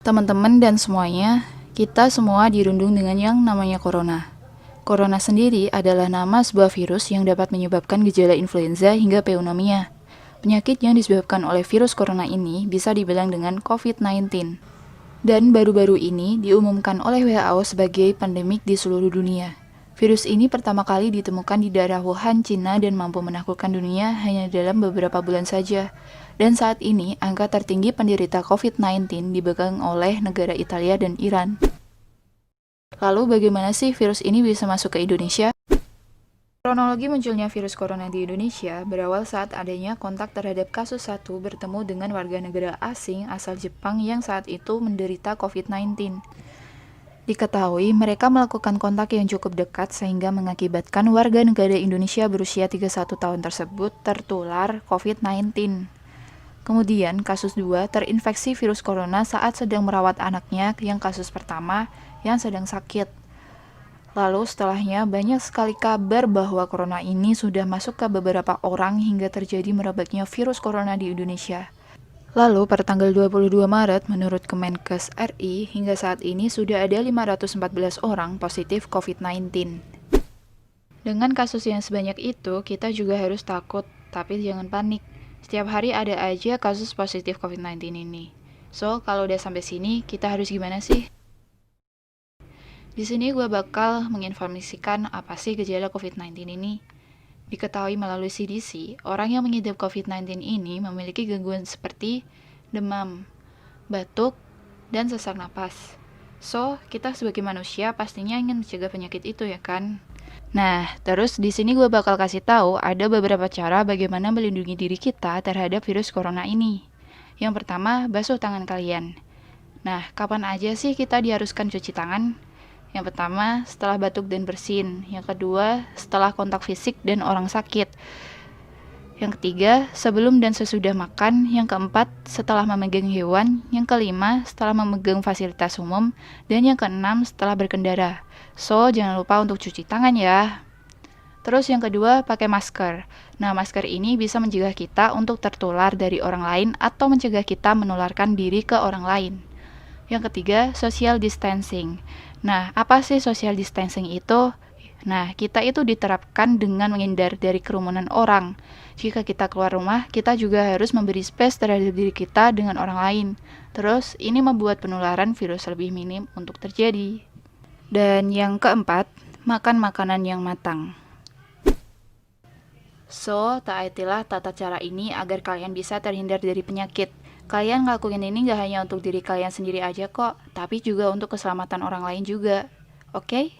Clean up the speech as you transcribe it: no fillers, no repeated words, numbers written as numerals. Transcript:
Teman-teman dan semuanya, kita semua dirundung dengan yang namanya corona. Corona sendiri adalah nama sebuah virus yang dapat menyebabkan gejala influenza hingga pneumonia. Penyakit yang disebabkan oleh virus corona ini bisa dibilang dengan COVID-19. Dan baru-baru ini diumumkan oleh WHO sebagai pandemik di seluruh dunia. Virus ini pertama kali ditemukan di daerah Wuhan, Cina, dan mampu menaklukkan dunia hanya dalam beberapa bulan saja. Dan saat ini, angka tertinggi penderita COVID-19 dipegang oleh negara Italia dan Iran. Lalu bagaimana sih virus ini bisa masuk ke Indonesia? Kronologi munculnya virus corona di Indonesia berawal saat adanya kontak terhadap kasus 1 bertemu dengan warga negara asing asal Jepang yang saat itu menderita COVID-19. Diketahui mereka melakukan kontak yang cukup dekat sehingga mengakibatkan warga negara Indonesia berusia 31 tahun tersebut tertular COVID-19. Kemudian kasus 2 terinfeksi virus corona saat sedang merawat anaknya yang kasus pertama yang sedang sakit. Lalu setelahnya banyak sekali kabar bahwa corona ini sudah masuk ke beberapa orang hingga terjadi merebaknya virus corona di Indonesia. Lalu pada tanggal 22 Maret menurut Kemenkes RI hingga saat ini sudah ada 514 orang positif COVID-19. Dengan kasus yang sebanyak itu kita juga harus takut, tapi jangan panik. Setiap hari ada aja kasus positif COVID-19 ini. So, kalau udah sampai sini kita harus gimana sih? Di sini gue bakal menginformasikan apa sih gejala COVID-19 ini. Diketahui melalui CDC, orang yang mengidap COVID-19 ini memiliki gangguan seperti demam, batuk, dan sesak napas. So, kita sebagai manusia pastinya ingin mencegah penyakit itu ya kan? Nah, terus di sini gue bakal kasih tahu ada beberapa cara bagaimana melindungi diri kita terhadap virus corona ini. Yang pertama, basuh tangan kalian. Nah, kapan aja sih kita diharuskan cuci tangan? Yang pertama, setelah batuk dan bersin. Yang kedua, setelah kontak fisik dan orang sakit. Yang ketiga, sebelum dan sesudah makan. Yang keempat, setelah memegang hewan. Yang kelima, setelah memegang fasilitas umum. Dan yang keenam, setelah berkendara. So, jangan lupa untuk cuci tangan ya. Terus yang kedua, pakai masker. Nah, masker ini bisa mencegah kita untuk tertular dari orang lain atau mencegah kita menularkan diri ke orang lain. Yang ketiga, social distancing. Nah, apa sih social distancing itu? Nah, kita itu diterapkan dengan menghindar dari kerumunan orang. Jika kita keluar rumah, kita juga harus memberi space terhadap diri kita dengan orang lain. Terus, ini membuat penularan virus lebih minim untuk terjadi. Dan yang keempat, makan makanan yang matang. So, taatilah tata cara ini agar kalian bisa terhindar dari penyakit. Kalian ngelakuin ini gak hanya untuk diri kalian sendiri aja kok, tapi juga untuk keselamatan orang lain juga. Oke?